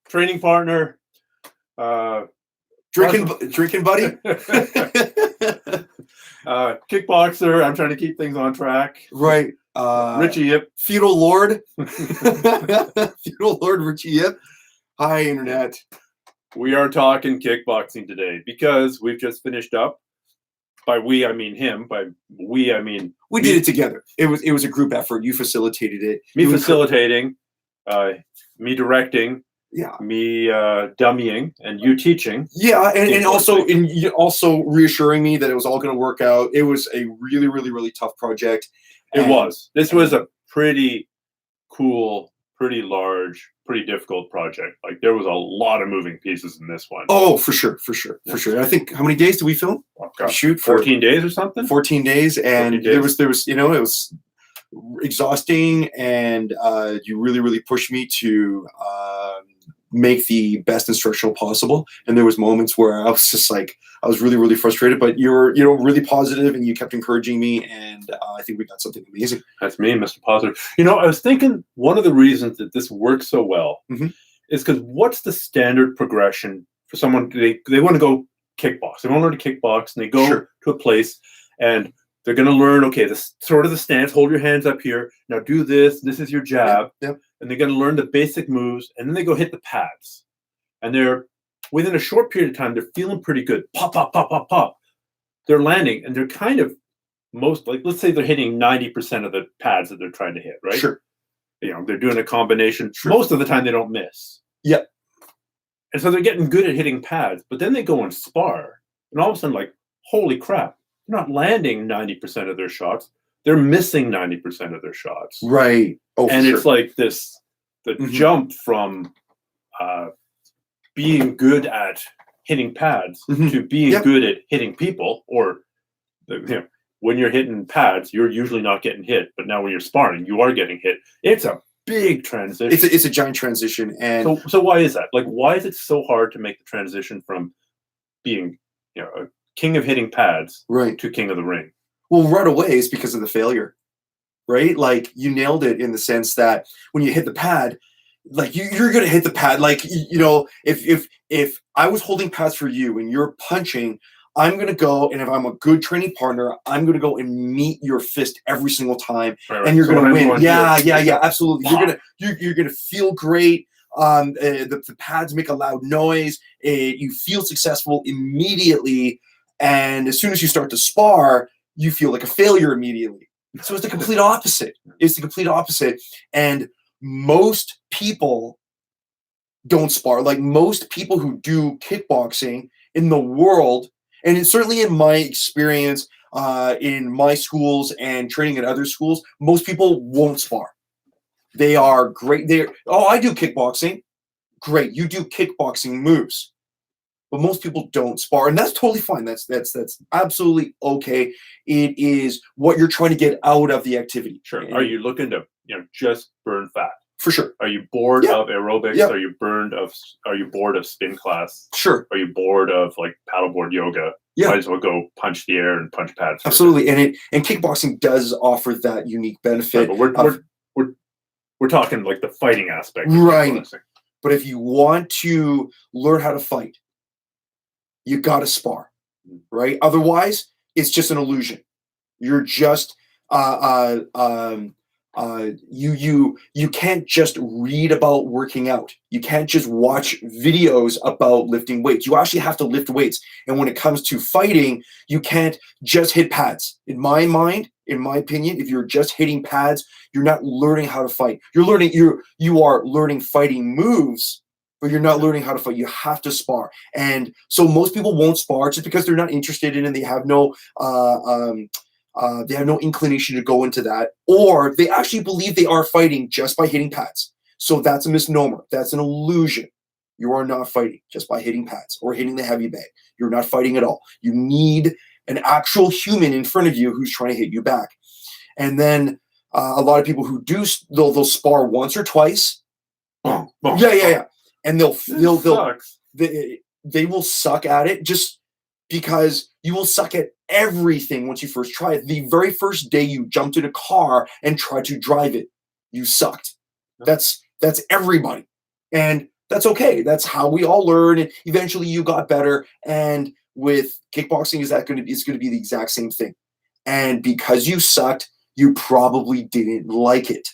training partner, drinking buddy, kickboxer. I'm trying to keep things on track. Right. Ritchie Yip. Feudal Lord. Feudal Lord Ritchie Yip. Hi, Internet. We are talking kickboxing today because we've just finished up. By we, I mean him. By we, I mean we did it together. It was a group effort. You facilitated it. Me facilitating, me directing, me dummying, and you teaching. Yeah, and also reassuring me that it was all going to work out. It was a really, really, really tough project. It was. This was a pretty cool, pretty large, pretty difficult project. Like there was a lot of moving pieces in this one. Oh, for sure. I think how many days did we film? Oh, God. Shoot, for 14 days or something. 14 days, and 14 days. there was it was exhausting, and you really, really pushed me to make the best instructional possible. And there was moments where I was just like, I was really, really frustrated, but you're really positive, and you kept encouraging me, and I think we got something amazing. That's me, Mr. Positive. I was thinking one of the reasons that this works so well is because what's the standard progression for someone? They want to go kickbox. They want to learn to kickbox, and they go to a place, and they're going to learn, okay, this sort of the stance, hold your hands up here. Now do this. This is your jab. Yep. And they're going to learn the basic moves, and then they go hit the pads. And they're, within a short period of time, they're feeling pretty good. Pop, pop, pop, pop, pop. They're landing, and they're kind of let's say they're hitting 90% of the pads that they're trying to hit, right? Sure. They're doing a combination. Sure. Most of the time, they don't miss. Yep. And so they're getting good at hitting pads, but then they go and spar, and all of a sudden, like, holy crap, they're not landing 90% of their shots. They're missing 90% of their shots. Right. Oh, and it's like the jump from being good at hitting pads to being good at hitting people, or when you're hitting pads, you're usually not getting hit, but now when you're sparring, you are getting hit. It's a big transition. It's a giant transition, and so why is that? Like, why is it so hard to make the transition from being a king of hitting pads to king of the ring? Well, right away it's because of the failure, right? Like, you nailed it in the sense that when you hit the pad, like you're going to hit the pad. Like, if I was holding pads for you and you're punching, I'm going to go, and if I'm a good training partner, I'm going to go and meet your fist every single time, and you're going to win. Yeah, absolutely. You're going to feel great. The pads make a loud noise. You feel successful immediately, and as soon as you start to spar, you feel like a failure immediately. So it's the complete opposite. And most people don't spar. Like, most people who do kickboxing in the world, and it's certainly in my experience, in my schools and training at other schools, most people won't spar. They are great. I do kickboxing. Great. You do kickboxing moves. But most people don't spar, and that's totally fine. That's absolutely okay. It is what you're trying to get out of the activity. Sure. Are you looking to just burn fat? For sure. Are you bored of aerobics? Yeah. Are you bored of spin class? Sure. Are you bored of like paddleboard yoga? Yeah. Might as well go punch the air and punch pads. Absolutely, and kickboxing does offer that unique benefit. Right, but we're talking like the fighting aspect. Right. But if you want to learn how to fight, you got to spar, right? Otherwise, it's just an illusion. You're just you can't just read about working out. You can't just watch videos about lifting weights. You actually have to lift weights. And when it comes to fighting, you can't just hit pads. In my mind, in my opinion, if you're just hitting pads, you're not learning how to fight. You are learning fighting moves, but you're not learning how to fight. You have to spar. And so most people won't spar just because they're not interested in it. They have no inclination to go into that, or they actually believe they are fighting just by hitting pads. So that's a misnomer. That's an illusion. You are not fighting just by hitting pads or hitting the heavy bag. You're not fighting at all. You need an actual human in front of you who's trying to hit you back. And then a lot of people who do, they'll spar once or twice. Yeah. And they will suck at it just because you will suck at everything once you first try it. The very first day you jumped in a car and tried to drive it, you sucked. That's everybody. And That's okay. That's how we all learn. And eventually you got better. And with kickboxing, it's going to be the exact same thing. And because you sucked, you probably didn't like it.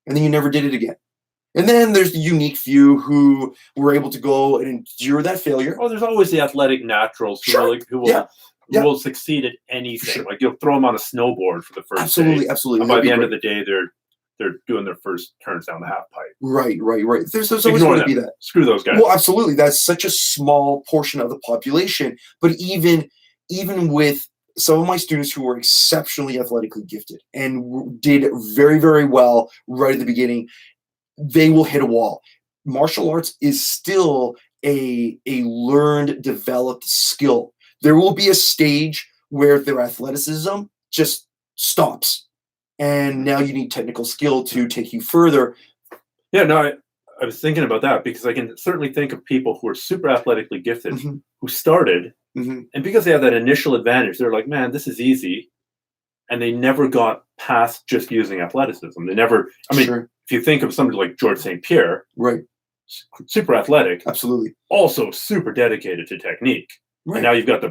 And then you never did it again. And then there's the unique few who were able to go and endure that failure. Oh, there's always the athletic naturals who will succeed at anything. Sure. Like you'll throw them on a snowboard for the first day. Absolutely. And by the end of the day, they're doing their first turns down the half pipe. Right. There's always going to be that. Screw those guys. Well, absolutely. That's such a small portion of the population. But even with some of my students who were exceptionally athletically gifted and did very, very well right at the beginning, they will hit a wall. Martial arts is still a learned, developed skill. There will be a stage where their athleticism just stops. And now you need technical skill to take you further. Yeah, no, I was thinking about that because I can certainly think of people who are super athletically gifted who started, and because they have that initial advantage, they're like, man, this is easy. And they never got past just using athleticism. They never, if you think of somebody like George St. Pierre, right, super athletic, absolutely, also super dedicated to technique. Right. And now you've got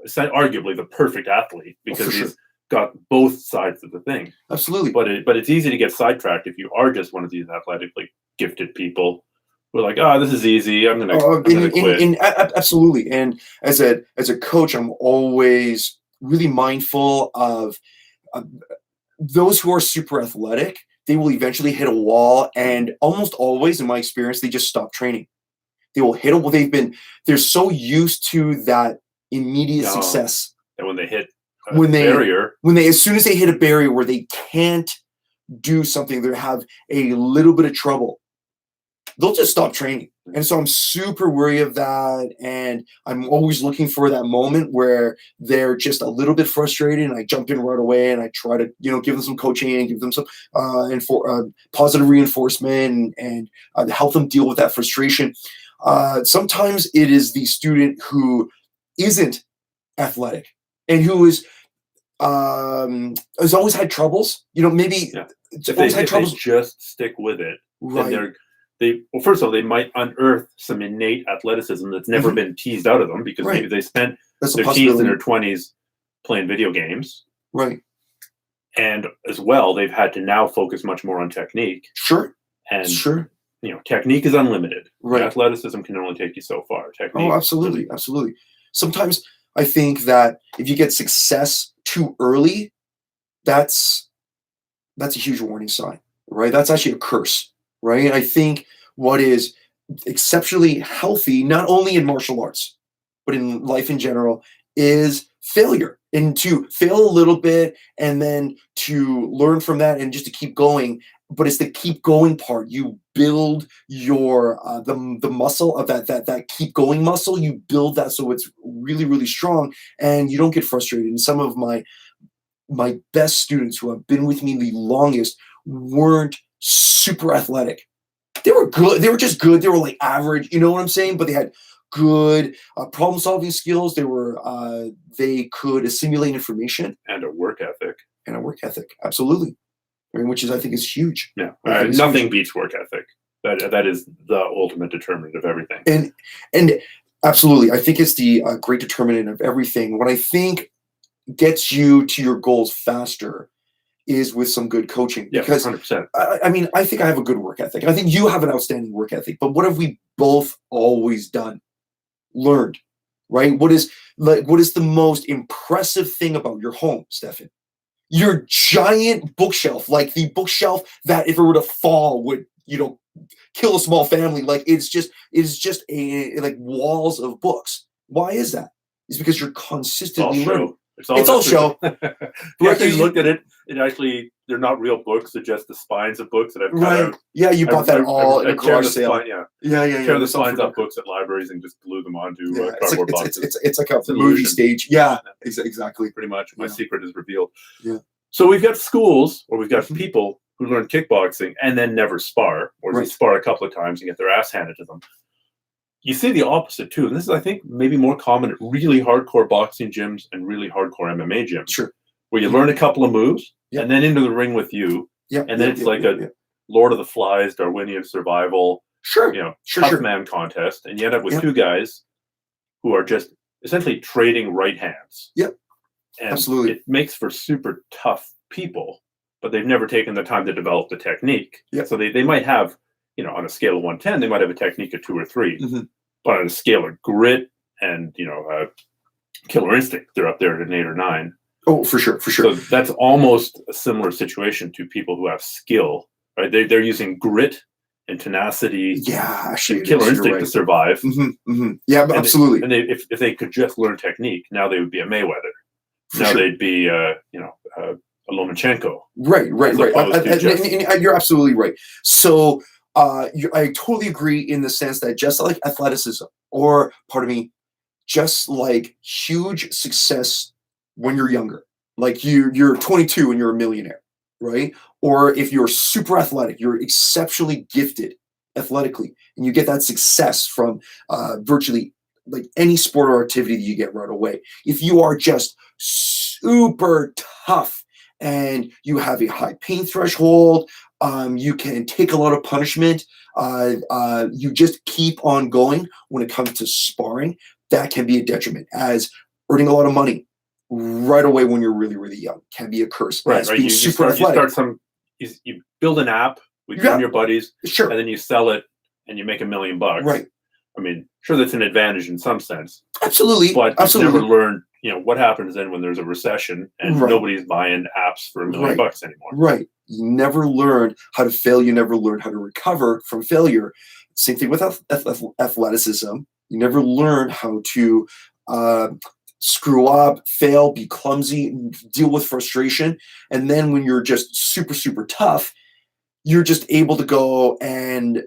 arguably the perfect athlete because he's got both sides of the thing. Absolutely. But it's easy to get sidetracked if you are just one of these athletically gifted people who are like, this is easy. I'm gonna quit. Absolutely. And as a coach, I'm always really mindful of those who are super athletic. They will eventually hit a wall, and almost always, in my experience, they just stop training. They will hit a wall. They're so used to that immediate success. And when they hit barrier, as soon as they hit a barrier where they can't do something, they have a little bit of trouble, they'll just stop training. And so I'm super wary of that, and I'm always looking for that moment where they're just a little bit frustrated, and I jump in right away and I try to give them some coaching and give them some positive reinforcement and help them deal with that frustration. Sometimes it is the student who isn't athletic and who has always had troubles. Maybe if they just stick with it, right? Well, first of all, they might unearth some innate athleticism that's never been teased out of them because maybe they spent their teens and their 20s playing video games. Right. And as well, they've had to now focus much more on technique. Sure. And technique is unlimited. Right. Athleticism can only take you so far. Technique. Oh, absolutely. Absolutely. Sometimes I think that if you get success too early, that's a huge warning sign, right? That's actually a curse. Right. I think what is exceptionally healthy, not only in martial arts, but in life in general, is failure, and to fail a little bit and then to learn from that and just to keep going. But it's the keep going part. You build your the muscle of that keep going muscle. You build that so it's really, really strong, and you don't get frustrated. And some of my best students who have been with me the longest weren't super athletic. They were good. They were just good. They were like average. You know what I'm saying? But they had good problem solving skills. They could assimilate information and a work ethic. Absolutely. Which I think is huge. Yeah, nothing beats work ethic. That is the ultimate determinant of everything. And absolutely, I think it's the great determinant of everything. What I think gets you to your goals faster is with some good coaching. Yeah, because 100%. I think I have a good work ethic. I think you have an outstanding work ethic. But what have we both always done? Learned, right? What is the most impressive thing about your home, Stefan? Your giant bookshelf, like the bookshelf that if it were to fall would, kill a small family. Like it's just like walls of books. Why is that? It's because you're consistently learning. It's all show. We actually looked at it. They're not real books. They're just the spines of books that I've cut out. Yeah, you bought that all in a garage sale. Tear the spines off books at libraries and just glue them onto cardboard boxes. It's like a movie stage. Yeah, exactly. Pretty much. My secret is revealed. Yeah. So we've got schools, or we've got people who learn kickboxing and then never spar, or they spar a couple of times and get their ass handed to them. You see the opposite too, and this is, I think, maybe more common at really hardcore boxing gyms and really hardcore MMA gyms. Sure. Where you learn a couple of moves and then into the ring with you, and then it's like a Lord of the Flies, Darwinian survival. Sure. tough man contest, and you end up with two guys who are just essentially trading right hands. Yep. And Absolutely. it makes for super tough people, but they've never taken the time to develop the technique. Yep. So they might have, on a scale of 1 to 10, they might have a technique of 2 or 3. Mm-hmm. But on a scale of grit and, killer instinct, they're up there at an 8 or 9. Oh, for sure. So that's almost a similar situation to people who have skill, right? They're using grit and tenacity, and killer instinct to survive. Mm-hmm, mm-hmm. Yeah, absolutely. And if they could just learn technique, now they would be a Mayweather. They'd be, a Lomachenko. Right. And you're absolutely right. So I totally agree in the sense that just like athleticism, or just like huge success when you're younger, like you're 22 and you're a millionaire, right? Or if you're super athletic, you're exceptionally gifted athletically, and you get that success from virtually like any sport or activity that you get right away. If you are just super tough and you have a high pain threshold, you can take a lot of punishment, you just keep on going when it comes to sparring, that can be a detriment. As earning a lot of money right away when you're really, really young can be a curse. Right. Being super athletic. You build an app with you and your buddies, sure, and then you sell it and you make $1 million. Right. I mean, sure, that's an advantage in some sense. Absolutely. But you've never learned, what happens then when there's a recession and nobody's buying apps for $1 million anymore. Right. You never learned how to fail. You never learned how to recover from failure. Same thing with athleticism. You never learn how to screw up, fail, be clumsy, deal with frustration. And then when you're just super, super tough, you're just able to go and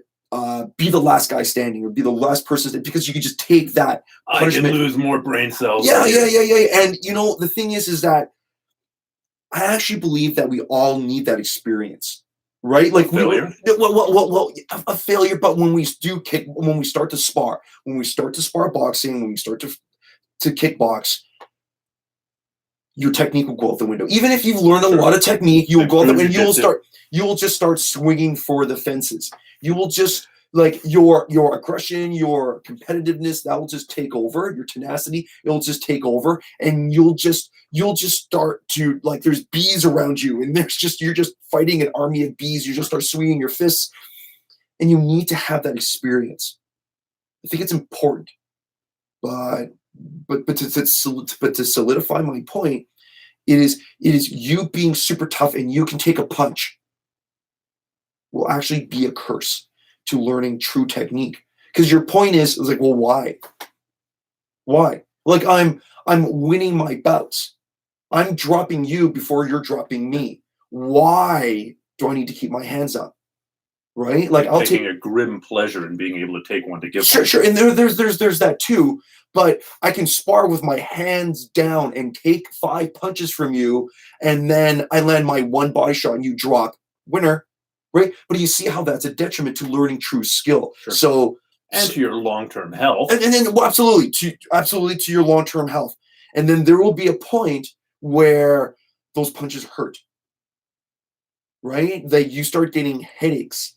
be the last guy standing, or be the last person, because you can just take that punishment. I can lose more brain cells. Yeah. And the thing is that I actually believe that we all need that experience, right? Like failure. A failure. But when we start to spar boxing, when we start to kickbox, your technique will go out the window. Even if you've learned a lot of technique, you will go out the window. You will just start swinging for the fences. You will just, like, your aggression, your competitiveness, that will just take over. Your tenacity, it will just take over, and you'll just start to, like, there's bees around you, and you're just fighting an army of bees. You just start swinging your fists, and you need to have that experience. I think it's important, but to solidify my point, it is you being super tough and you can take a punch will actually be a curse to learning true technique. Because your point is like, well, why? Like, I'm winning my bouts. I'm dropping you before you're dropping me. Why do I need to keep my hands up? Right? Like, I'll taking a grim pleasure in being able to take one to give one. Sure. And there's that too. But I can spar with my hands down and take 5 punches from you, and then I land my one body shot and you drop. Winner. Right? But you see how that's a detriment to learning true skill. Sure. And to your long-term health. And then absolutely to your long-term health. And then there will be a point where those punches hurt. Right? That you start getting headaches.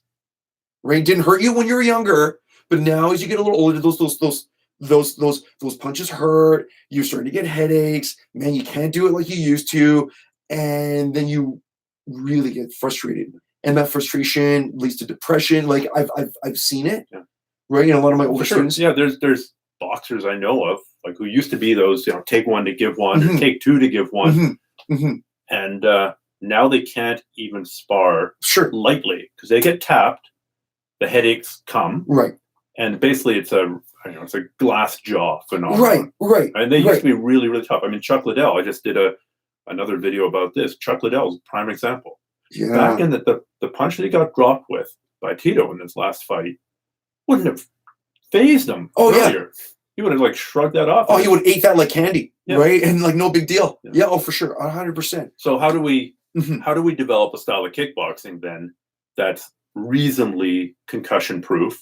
Right? It didn't hurt you when you were younger, but now as you get a little older, those punches hurt. You're starting to get headaches. Man, you can't do it like you used to. And then you really get frustrated. And that frustration leads to depression. Like, I've seen it, right? A lot of my older students. Yeah, there's boxers I know of, like, who used to be those, take one to give one, or take 2 to give one, and now they can't even spar lightly because they get tapped, the headaches come, right, and basically it's a glass jaw phenomenon, right. And they used to be really, really tough. I mean, Chuck Liddell. I just did another video about this. Chuck Liddell is a prime example. Yeah. Back in the punch that he got dropped with by Tito in his last fight wouldn't have phased him earlier. He would have, like, shrugged that off. Oh, he would have ate that like candy, right? And, like, no big deal. Yeah, for sure, 100%. So how do we develop a style of kickboxing then that's reasonably concussion proof,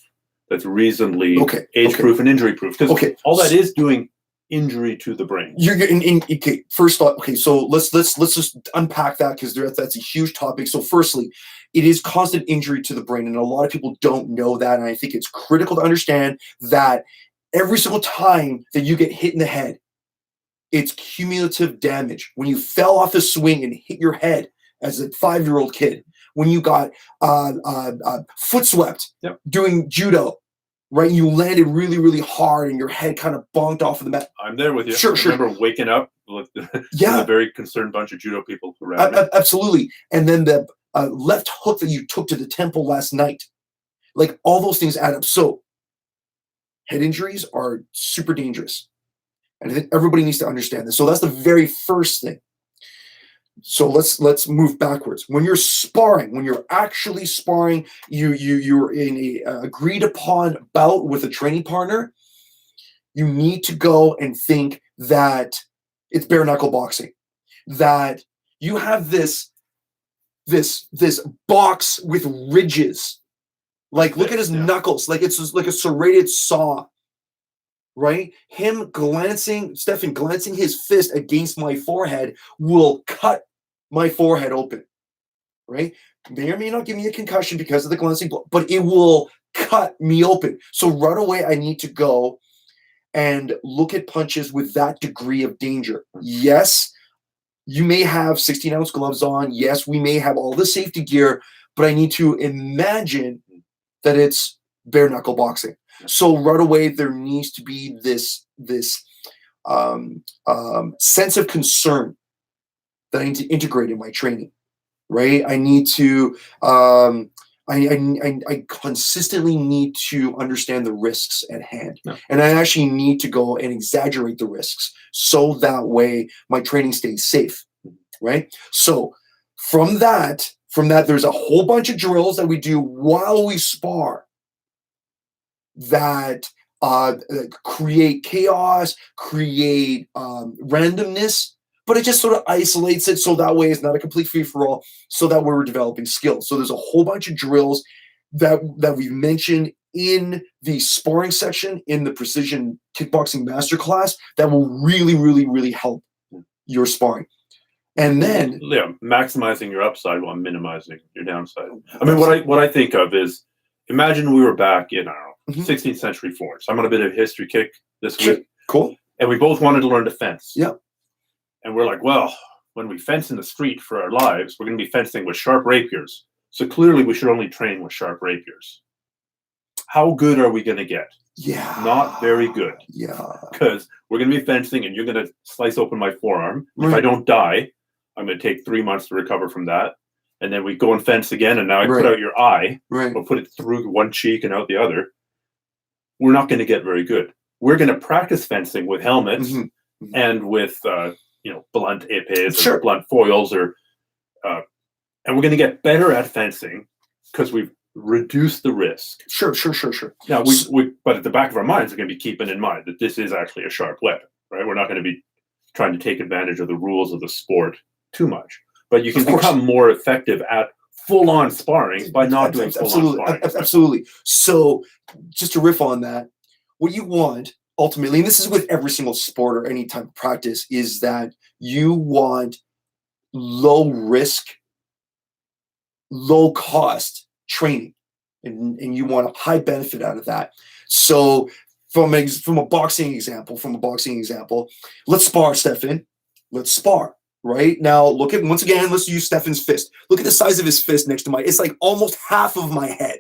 that's reasonably age proof and injury proof? Because all that is doing injury to the brain? Okay, first off, okay, so let's just unpack that, because that's a huge topic. So firstly, it is constant injury to the brain, and a lot of people don't know that, and I think it's critical to understand that every single time that you get hit in the head, it's cumulative damage. When you fell off a swing and hit your head as a 5-year-old kid, when you got foot swept doing judo, right? You landed really, really hard and your head kind of bonked off of the mat. I'm there with you. Sure. I remember waking up with a very concerned bunch of judo people around me. Absolutely. And then the left hook that you took to the temple last night, like all those things add up. So head injuries are super dangerous. And I think everybody needs to understand this. So that's the very first thing. So let's move backwards. When you're sparring, when you're actually sparring, you're in a agreed upon bout with a training partner, you need to go and think that it's bare knuckle boxing, that you have this box with ridges. Like, look at his knuckles, like it's like a serrated saw. Right? Stefan glancing his fist against my forehead will cut my forehead open. Right? May or may not give me a concussion because of the glancing blow, but it will cut me open. So right away, I need to go and look at punches with that degree of danger. Yes, you may have 16-ounce gloves on. Yes, we may have all the safety gear, but I need to imagine that it's bare knuckle boxing. So right away, there needs to be this sense of concern that I need to integrate in my training, right? I need to, I consistently need to understand the risks at hand. Yeah. And I actually need to go and exaggerate the risks so that way my training stays safe, right? So from that, there's a whole bunch of drills that we do while we spar that create chaos, create randomness, but it just sort of isolates it so that way it's not a complete free-for-all, so that way we're developing skills. So there's a whole bunch of drills that we've mentioned in the sparring section in the Precision Kickboxing Masterclass that will really, really, really help your sparring. And then maximizing your upside while minimizing your downside. I mean, what I think of is, imagine we were back in, I don't know, 16th century force. I'm on a bit of a history kick this week. Cool. And we both wanted to learn to fence. Yeah. And we're like, well, when we fence in the street for our lives, we're going to be fencing with sharp rapiers. So clearly we should only train with sharp rapiers. How good are we going to get? Yeah. Not very good. Yeah. Because we're going to be fencing and you're going to slice open my forearm. Right. If I don't die, I'm going to take 3 months to recover from that. And then we go and fence again, and now I put out your eye. Right. We'll put it through one cheek and out the other. We're not going to get very good. We're going to practice fencing with helmets and with blunt épées or blunt foils, and we're going to get better at fencing because we've reduced the risk. Sure. Now, but at the back of our minds, we're going to be keeping in mind that this is actually a sharp weapon, right? We're not going to be trying to take advantage of the rules of the sport too much. But you can become more effective at full-on sparring by not doing full-on sparring. Absolutely. So just to riff on that, what you want ultimately, and this is with every single sport or any type of practice, is that you want low risk, low cost training, and you want a high benefit out of that. So from a boxing example, let's spar, Stefan. Let's spar. Right now, once again, let's use Stefan's fist. Look at the size of his fist next to it's like almost half of my head,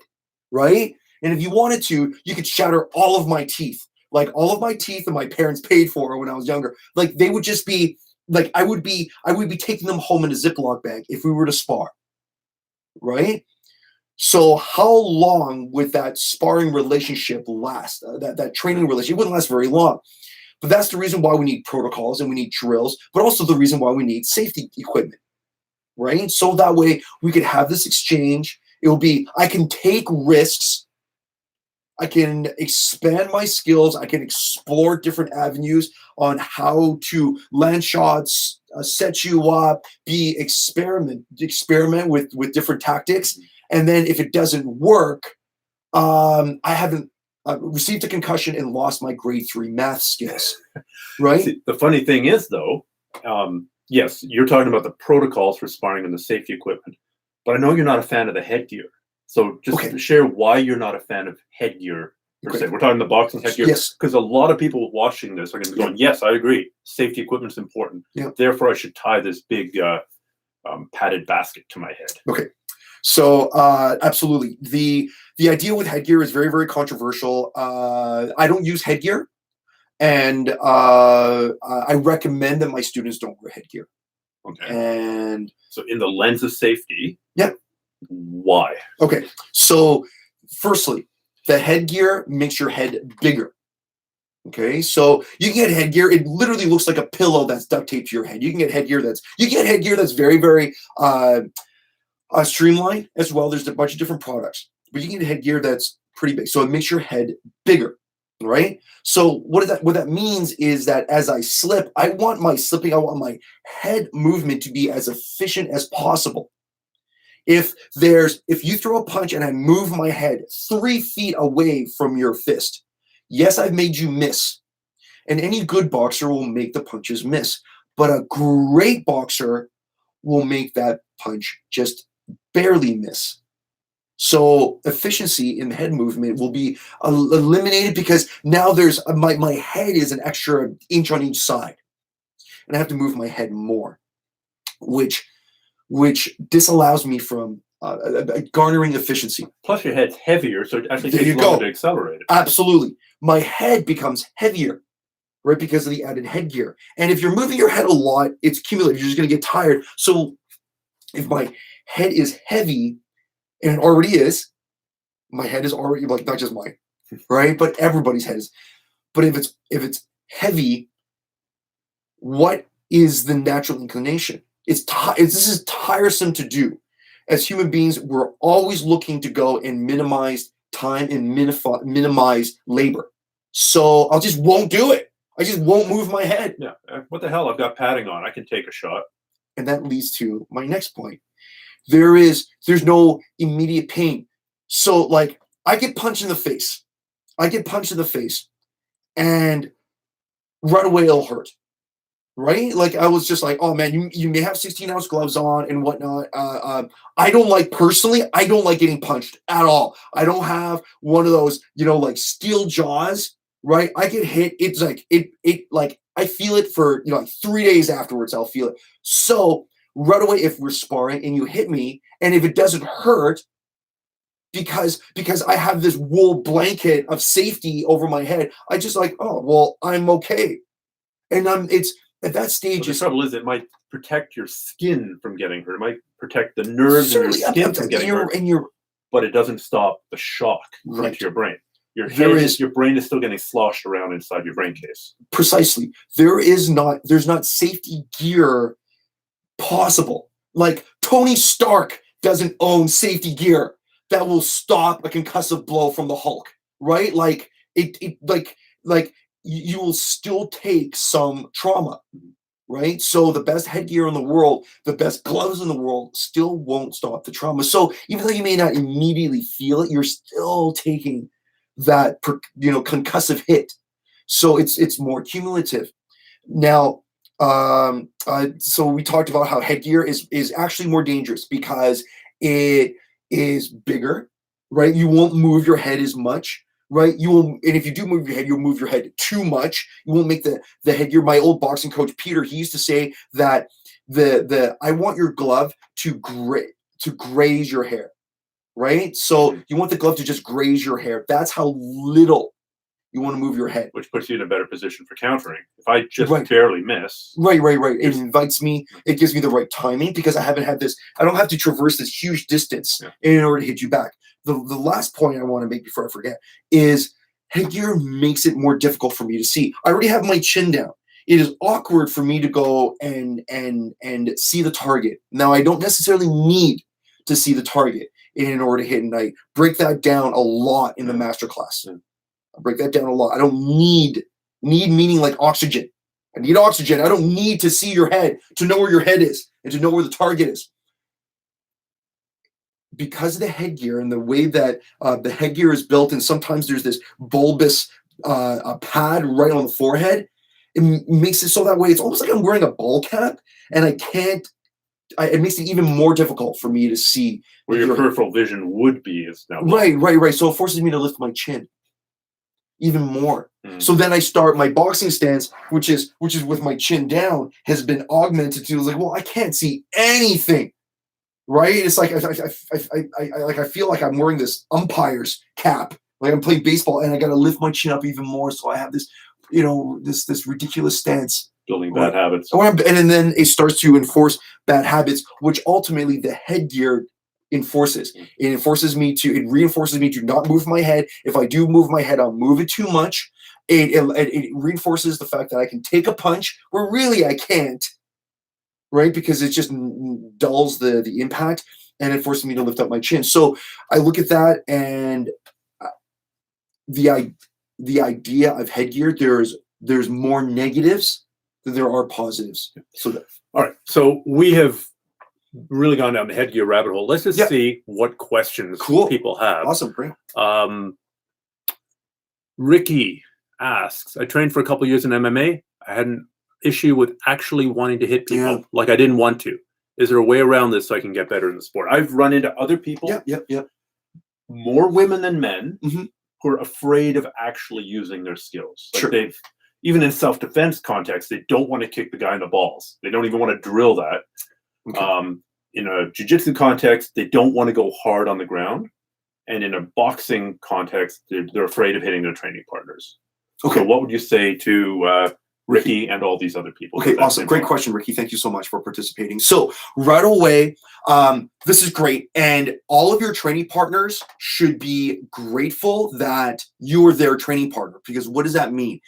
right? And if you wanted to, you could shatter all of my teeth, like all of my teeth that my parents paid for when I was younger. Like they would just be like, I would be taking them home in a Ziploc bag if we were to spar, right? So how long would that sparring relationship last? That training relationship wouldn't last very long. But that's the reason why we need protocols and we need drills, but also the reason why we need safety equipment, right? So that way we could have this exchange. It will be, I can take risks. I can expand my skills. I can explore different avenues on how to land shots, set you up, experiment with different tactics. And then if it doesn't work, I haven't received a concussion and lost my grade 3 math skills. Right? See, the funny thing is, though, yes, you're talking about the protocols for sparring and the safety equipment, but I know you're not a fan of the headgear. So just share why you're not a fan of headgear per se. We're talking the boxing headgear. Yes. Because a lot of people watching this are going to be going, yes, I agree. Safety equipment is important. Therefore, I should tie this big padded basket to my head. Okay. So absolutely. The idea with headgear is very, very controversial. I don't use headgear. And I recommend that my students don't wear headgear. Okay. And so in the lens of safety, why? Okay. So firstly, the headgear makes your head bigger. Okay. So you can get headgear. It literally looks like a pillow that's duct taped to your head. You can get headgear that's very, very streamlined as well. There's a bunch of different products, but you can get headgear that's pretty big. So it makes your head bigger. Right. So what that means is that as I slip, I want my head movement to be as efficient as possible. If you throw a punch and I move my head 3 feet away from your fist, yes, I've made you miss. And any good boxer will make the punches miss. But a great boxer will make that punch just barely miss. So efficiency in the head movement will be eliminated because now there's my head is an extra inch on each side, and I have to move my head more, which disallows me from garnering efficiency. Plus, your head's heavier, so it actually takes longer to accelerate it. Absolutely, my head becomes heavier, right, because of the added headgear. And if you're moving your head a lot, it's cumulative. You're just going to get tired. So if my head is heavy, and it already is. My head is already like not just mine, right? But everybody's head is. But if it's heavy, what is the natural inclination? This is tiresome to do. As human beings, we're always looking to go and minimize time and minimize labor. So I just won't do it. I just won't move my head. Yeah. What the hell? I've got padding on. I can take a shot. And that leads to my next point. There's no immediate pain. So like I get punched in the face. And right away it'll hurt. Right? Like I was just like, oh man, you may have 16-ounce gloves on and whatnot. I don't like getting punched at all. I don't have one of those, like steel jaws, right? I get hit. It's like it like I feel it for like 3 days afterwards, I'll feel it. So right away, if we're sparring and you hit me, and if it doesn't hurt, because I have this wool blanket of safety over my head, I just like, oh well, I'm okay. And it's at that stage. The trouble is, it might protect your skin from getting hurt. It might protect the nerves in your skin from getting hurt. But it doesn't stop the shock to your brain. Your brain is still getting sloshed around inside your brain case. Precisely. There's not safety gear possible. Like Tony Stark doesn't own safety gear that will stop a concussive blow from the Hulk, right? Like you will still take some trauma, right? So the best headgear in the world, the best gloves in the world still won't stop the trauma. So even though you may not immediately feel it, you're still taking that concussive hit. So it's more cumulative. Now, so we talked about how headgear is actually more dangerous because it is bigger, right? You won't move your head as much, right? And if you do move your head, you'll move your head too much. You won't make the headgear. My old boxing coach, Peter, he used to say that I want your glove to graze your hair, right? So you want the glove to just graze your hair. That's how little you want to move your head. Which puts you in a better position for countering. If I just barely miss. Right. It invites me, it gives me the right timing because I don't have to traverse this huge distance in order to hit you back. The last point I want to make before I forget is headgear makes it more difficult for me to see. I already have my chin down. It is awkward for me to go and see the target. Now, I don't necessarily need to see the target in order to hit, and I break that down a lot in the masterclass. I break that down a lot. I don't need meaning like oxygen. I need oxygen. I don't need to see your head to know where your head is and to know where the target is. because of the headgear and the way that the headgear is built, and sometimes there's this bulbous a pad right on the forehead, it makes it so that way it's almost like I'm wearing a ball cap, and I can't. It makes it even more difficult for me to see where your peripheral vision would be. Is now right. So it forces me to lift my chin even more. So then I start my boxing stance, which is with my chin down, has been augmented to like, well, I can't see anything. Right? It's like I feel like I'm wearing this umpire's cap, like I'm playing baseball, and I got to lift my chin up even more, so I have this, this ridiculous stance. Building bad habits. And then it starts to enforce bad habits, which ultimately the headgear enforces. It reinforces me to not move my head. If I do move my head, I'll move it too much. It reinforces the fact that I can take a punch where really I can't, right? Because it just dulls the impact, and it forces me to lift up my chin. So I look at that, and the idea of headgear, there's more negatives than there are positives. So all right. So we have really gone down the headgear rabbit hole. Let's just see what questions people have. Awesome, great. Ricky asks, I trained for a couple of years in MMA. I had an issue with actually wanting to hit people like I didn't want to. Is there a way around this so I can get better in the sport? I've run into other people, more women than men, who are afraid of actually using their skills. Like they've, even in self-defense context, they don't want to kick the guy in the balls. They don't even want to drill that. Okay. In a jiu-jitsu context, they don't want to go hard on the ground. And in a boxing context, they're afraid of hitting their training partners. Okay. So what would you say to Ricky and all these other people? Okay, awesome. Great question, Ricky. Thank you so much for participating. So right away, this is great. And all of your training partners should be grateful that you are their training partner. Because what does that mean?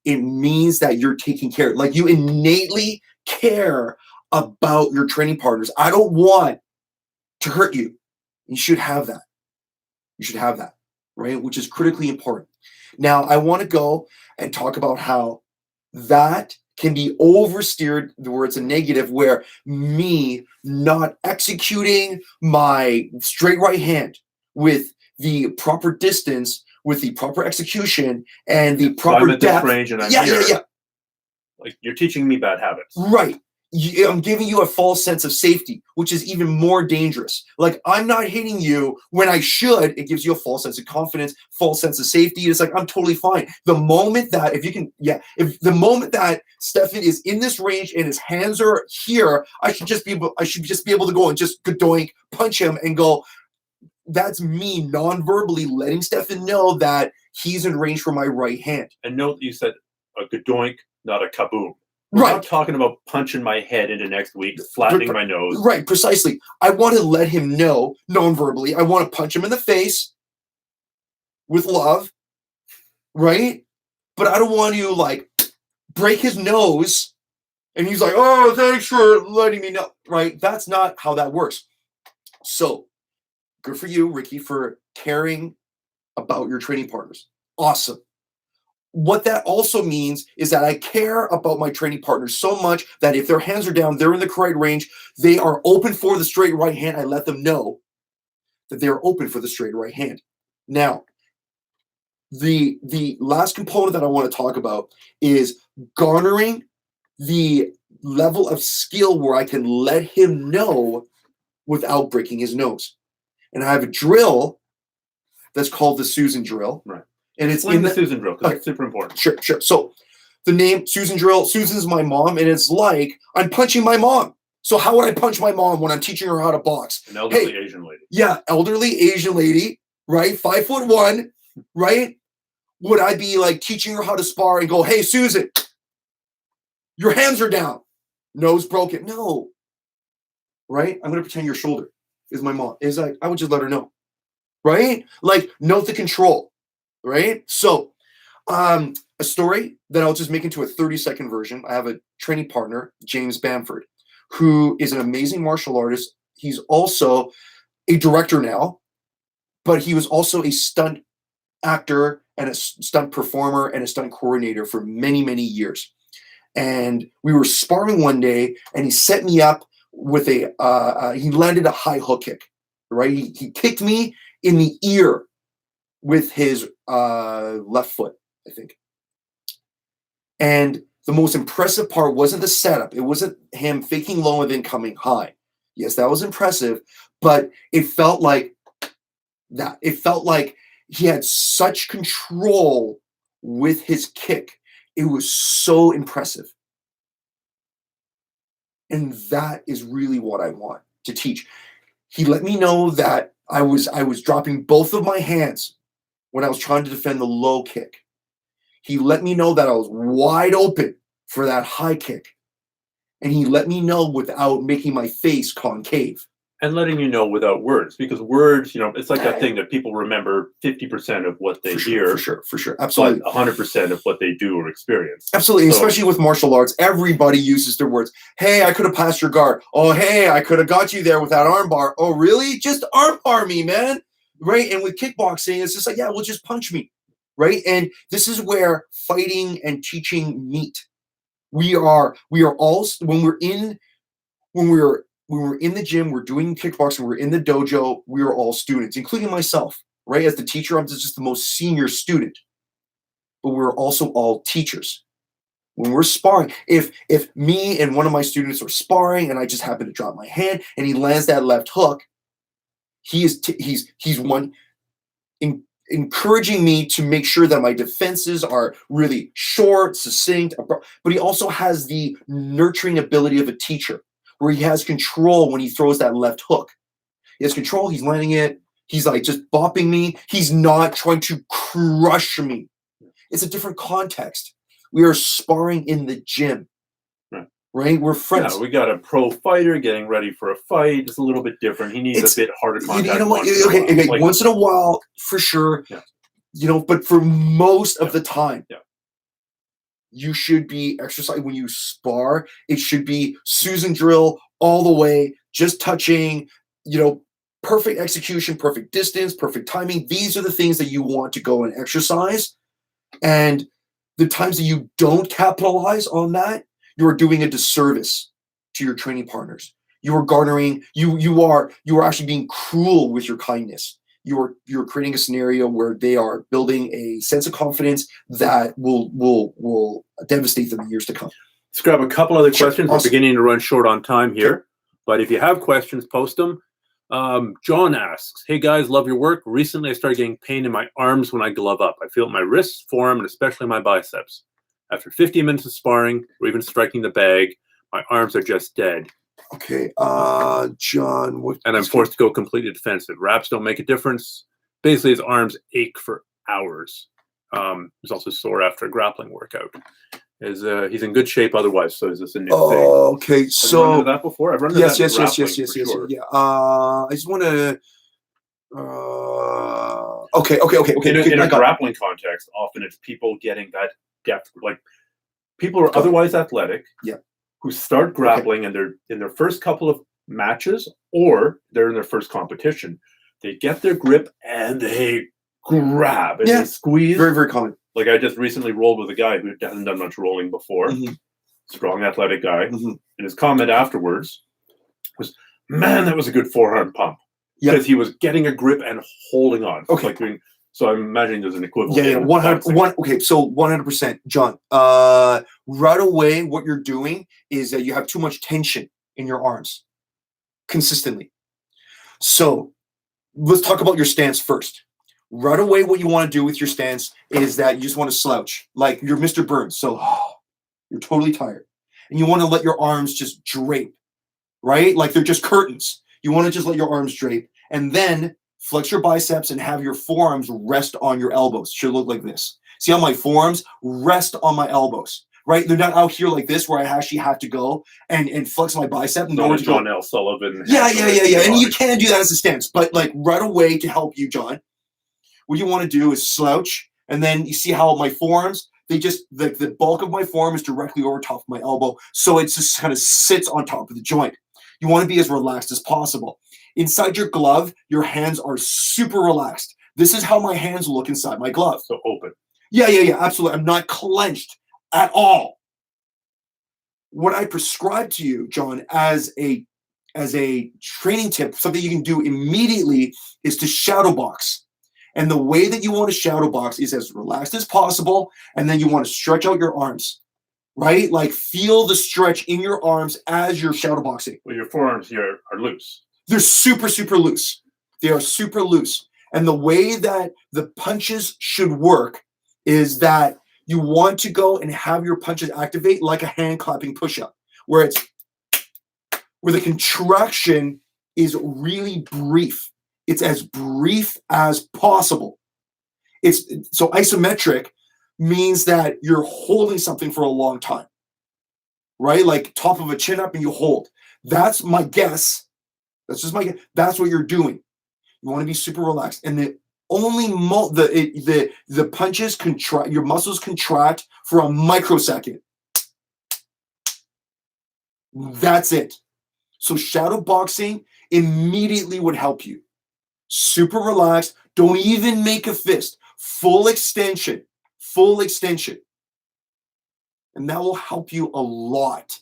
It means that you're taking care. Like, you innately care about your training partners. I don't want to hurt you. You should have that. You should have that, right? Which is critically important. Now, I want to go and talk about how that can be oversteered, where it's a negative, where me not executing my straight right hand with the proper distance, with the proper execution, and the proper I'm at depth. This range and I'm here. Like, you're teaching me bad habits. Right. I'm giving you a false sense of safety, which is even more dangerous. Like, I'm not hitting you when I should. It gives you a false sense of confidence, false sense of safety. It's like, I'm totally fine. The moment that, if the moment that Stefan is in this range and his hands are here, I should just be able to go and just gadoink, punch him and go. That's me non-verbally letting Stefan know that he's in range for my right hand. And note you said a gadoink, not a kaboom. We're not talking about punching my head into next week, flattening my nose. Right, precisely. I want to let him know non-verbally. I want to punch him in the face with love, right? But I don't want to, like, break his nose and he's like, oh, thanks for letting me know, right? That's not how that works. So, good for you, Ricky, for caring about your training partners. Awesome. What that also means is that I care about my training partners so much that if their hands are down, they're in the correct range, they are open for the straight right hand, I let them know that they are open for the straight right hand. Now, the last component that I want to talk about is garnering the level of skill where I can let him know without breaking his nose. And I have a drill that's called the Susan drill. Right. And it's in the Susan drill, because it's super important. Sure. So the name Susan drill, Susan's my mom, and it's like I'm punching my mom. So how would I punch my mom when I'm teaching her how to box? An elderly Asian lady. Yeah, elderly Asian lady, right? 5'1", right? Would I be like teaching her how to spar and go, hey, Susan, your hands are down, nose broken? No. Right? I'm going to pretend your shoulder is my mom. It's like, I would just let her know. Right? Like, note the control. Right? So, a story that I'll just make into a 30-second version. I have a training partner, James Bamford, who is an amazing martial artist. He's also a director now, but he was also a stunt actor and a stunt performer and a stunt coordinator for many, many years. And we were sparring one day, and he set me up with he landed a high hook kick. right? He kicked me in the ear with his left foot, I think. And the most impressive part wasn't the setup. It wasn't him faking low and then coming high. Yes, that was impressive, but it felt like that. It felt like he had such control with his kick. It was so impressive. And that is really what I want to teach. He let me know that I was dropping both of my hands when I was trying to defend the low kick. He let me know that I was wide open for that high kick. And he let me know without making my face concave. And letting you know without words, because words, it's like that thing that people remember 50% of what they hear. For sure. Absolutely. But 100% of what they do or experience. Absolutely. So, especially with martial arts, everybody uses their words. Hey, I could have passed your guard. Oh, hey, I could have got you there with that arm bar. Oh, really? Just arm bar me, man. Right? And with kickboxing, it's just like, yeah, well, just punch me. Right? And this is where fighting and teaching meet. We are all, when we're in the gym, we're doing kickboxing, we're in the dojo, we are all students, including myself, right? As the teacher, I'm just the most senior student, but we're also all teachers. When we're sparring, if me and one of my students are sparring and I just happen to drop my hand and he lands that left hook, he's encouraging me to make sure that my defenses are really short, succinct, but he also has the nurturing ability of a teacher where he has control when he throws that left hook. He has control, he's landing it, he's like just bopping me, he's not trying to crush me. It's a different context. We are sparring in the gym, right? We're friends. Yeah, we got a pro fighter getting ready for a fight. It's a little bit different. He needs a bit harder contact. You know what? Okay, like, once in a while, for sure. Yeah. But for most of the time, you should be exercising. When you spar, it should be Susan drill all the way, just touching, perfect execution, perfect distance, perfect timing. These are the things that you want to go and exercise. And the times that you don't capitalize on that, you are doing a disservice to your training partners. You are garnering, you are actually being cruel with your kindness. You're creating a scenario where they are building a sense of confidence that will devastate them in years to come. Let's grab a couple other questions. Awesome. We're beginning to run short on time here, but if you have questions, post them. John asks, hey guys, love your work. Recently, I started getting pain in my arms when I glove up. I feel it in my wrists, forearm, and especially my biceps. After 15 minutes of sparring or even striking the bag, my arms are just dead. Okay, John. And I'm forced to go completely defensive. Wraps don't make a difference. Basically, his arms ache for hours. He's also sore after a grappling workout. He's in good shape otherwise, so is this a new thing? Okay, so... Have you run into that before? I've run into that yes. Sure. Yeah, I just want to... Okay. In a grappling context, often it's people getting that depth. Like, people are otherwise athletic, who start grappling and they're in their first couple of matches or they're in their first competition. They get their grip and they grab and they squeeze. Very, very common. Like, I just recently rolled with a guy who hasn't done much rolling before. Strong, athletic guy. And his comment afterwards was, man, that was a good forearm pump. Because he was getting a grip and holding on. So I'm imagining there's an equivalent. Yeah, 100. Okay, so 100%, John. Right away, what you're doing is that you have too much tension in your arms consistently. So let's talk about your stance first. Right away, what you want to do with your stance is that you just want to slouch, like you're Mr. Burns. So you're totally tired, and you want to let your arms just drape, right? Like they're just curtains. You want to just let your arms drape, and then flex your biceps and have your forearms rest on your elbows. Should look like this. See how my forearms rest on my elbows, right? They're not out here like this where I actually have to go and flex my bicep. Not John L. Sullivan. Yeah. And you can do that as a stance, but like right away to help you, John, what you want to do is slouch, and then you see how my forearms, they just, the bulk of my forearm is directly over top of my elbow, so it just kind of sits on top of the joint. You want to be as relaxed as possible. Inside your glove, your hands are super relaxed. This is how my hands look inside my glove. So open. Yeah, absolutely. I'm not clenched at all. What I prescribe to you, John, as a as a training tip, something you can do immediately is to shadow box. And the way that you want to shadow box is as relaxed as possible, and then you want to stretch out your arms, right? Like feel the stretch in your arms as you're shadow boxing. Well, your forearms here are loose. They're super, super loose. They are super loose. And the way that the punches should work is that you want to go and have your punches activate like a hand clapping push-up, where the contraction is really brief. It's as brief as possible. So isometric means that you're holding something for a long time, right? Like top of a chin up and you hold. That's my guess. That's just my guess. That's what you're doing. You want to be super relaxed. And the only the punches contract, your muscles contract for a microsecond. That's it. So shadow boxing immediately would help you. Super relaxed. Don't even make a fist. Full extension. Full extension. And that will help you a lot,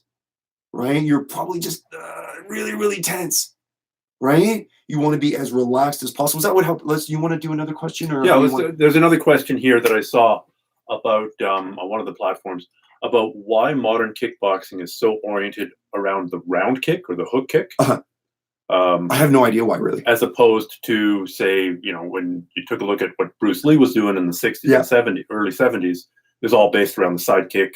right? You're probably just really, really tense, right? You want to be as relaxed as possible. Does that would help? You want to do another question? Or yeah, there's another question here that I saw about on one of the platforms about why modern kickboxing is so oriented around the round kick or the hook kick. Uh-huh. I have no idea why, really. As opposed to, say, when you took a look at what Bruce Lee was doing in the 60s and 70s, early 70s, it was all based around the side kick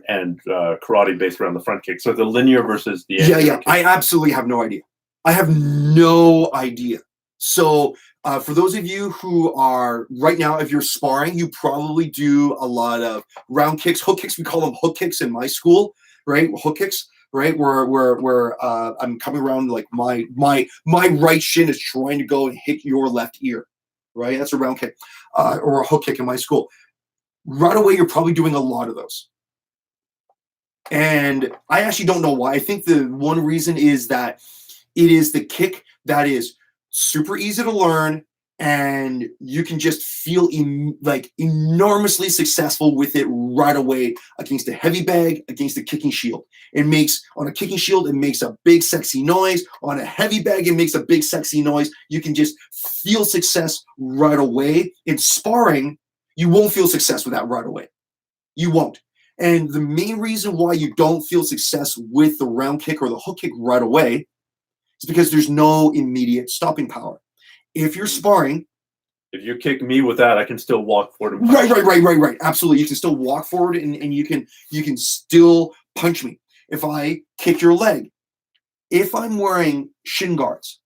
and karate based around the front kick. So the linear versus the kick. I absolutely have no idea. I have no idea. So for those of you who are right now, if you're sparring, you probably do a lot of round kicks, hook kicks. We call them hook kicks in my school, right? Hook kicks. Right, where I'm coming around, like my right shin is trying to go and hit your left ear, right? That's a round kick or a hook kick in my school. Right away, you're probably doing a lot of those, and I actually don't know why. I think the one reason is that it is the kick that is super easy to learn, and you can just feel enormously successful with it right away against a heavy bag, against a kicking shield. On a kicking shield, it makes a big sexy noise. On a heavy bag, it makes a big sexy noise. You can just feel success right away. In sparring, you won't feel success with that right away. You won't. And the main reason why you don't feel success with the round kick or the hook kick right away is because there's no immediate stopping power. If you're sparring, if you kick me with that, I can still walk forward. And punch. Right. Absolutely, you can still walk forward and you can still punch me. If I kick your leg, if I'm wearing shin guards,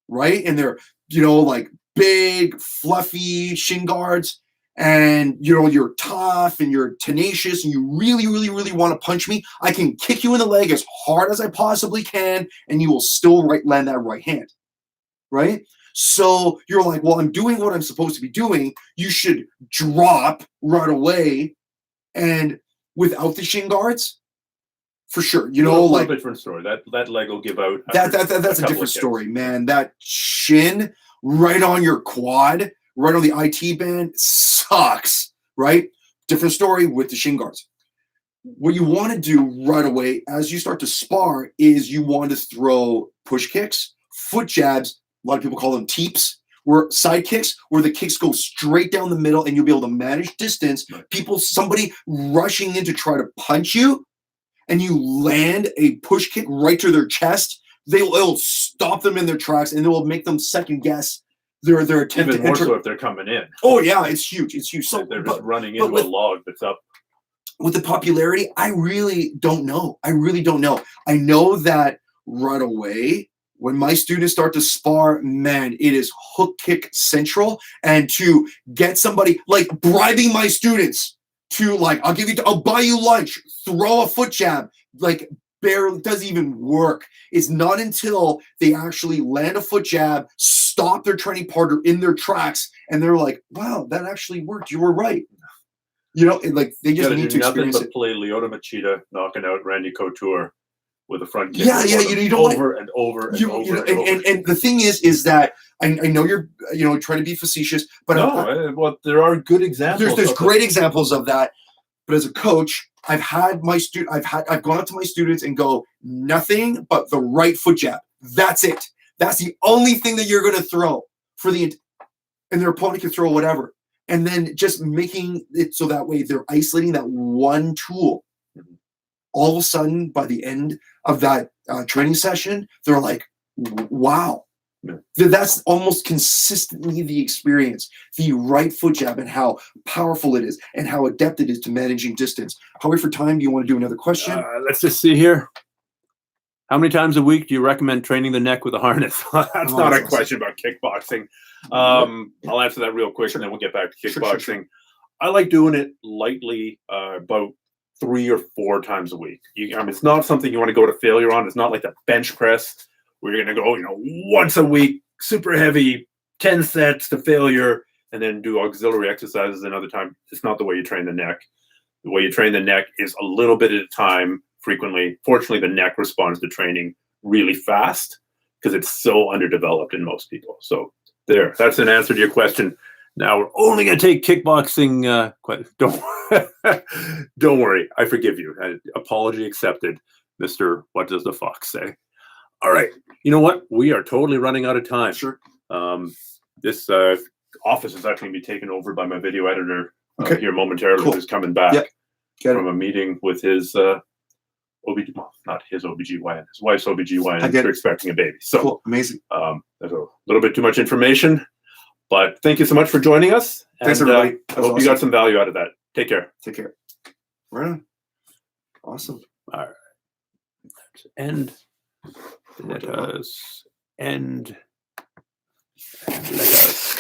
right, and they're like big fluffy shin guards, and you're tough and you're tenacious and you really, really, really want to punch me, I can kick you in the leg as hard as I possibly can, and you will still land that right hand, right? So you're like, well, I'm doing what I'm supposed to be doing. You should drop right away. And without the shin guards, for sure, a little bit different story. That leg will give out. That's a different story, man. That shin right on your quad, right on the IT band sucks, right? Different story with the shin guards. What you want to do right away as you start to spar is you want to throw push kicks, foot jabs. A lot of people call them teeps, where side kicks, where the kicks go straight down the middle and you'll be able to manage distance. Somebody rushing in to try to punch you, and you land a push kick right to their chest, it'll stop them in their tracks and it will make them second guess their attempt Even to more enter. So if they're coming in. Oh yeah, it's huge. It's huge. So they're just running into a log that's up. With the popularity, I really don't know. I know that right away, when my students start to spar, man, it is hook kick central. And to get somebody like bribing my students to I'll buy you lunch, throw a foot jab, barely doesn't even work. It's not until they actually land a foot jab, stop their training partner in their tracks, and they're like, wow, that actually worked. You were right. They just need to experience nothing but play Lyoto Machida knocking out Randy Couture with a front kick. You don't over and over. And the thing is that I know you're trying to be facetious, but there are good examples. There's great examples of that. But as a coach, I've gone up to my students and go nothing but the right foot jab, That's it. That's the only thing that you're going to throw and their opponent can throw whatever. And then just making it so that way they're isolating that one tool. All of a sudden, by the end of that training session, they're like, wow. Yeah. That's almost consistently the experience. The right foot jab and how powerful it is and how adept it is to managing distance. However, for time, do you want to do another question? Let's just see here. How many times a week do you recommend training the neck with a harness? That's not a question about kickboxing. I'll answer that real quick, and then we'll get back to kickboxing. Sure. I like doing it lightly, about 3 or 4 times a week. It's not something you want to go to failure on. It's not like the bench press where you're going to go, once a week, super heavy, 10 sets to failure, and then do auxiliary exercises another time. It's not the way you train the neck. The way you train the neck is a little bit at a time, frequently. Fortunately, the neck responds to training really fast because it's so underdeveloped in most people. So that's an answer to your question. Now we're only going to take kickboxing. Don't worry. I forgive you. Apology accepted, Mr. What Does the Fox Say? All right. You know what? We are totally running out of time. Sure. This office is actually going to be taken over by my video editor here momentarily, Cool. who's coming back from a meeting with his not his OBGYN, his wife's OBGYN. They're expecting a baby. So cool. Amazing. There's a little bit too much information, but thank you so much for joining us. Thanks, everybody. I hope you got some value out of that. Take care. Take care. Right on. Awesome. All right. Let us end. Let us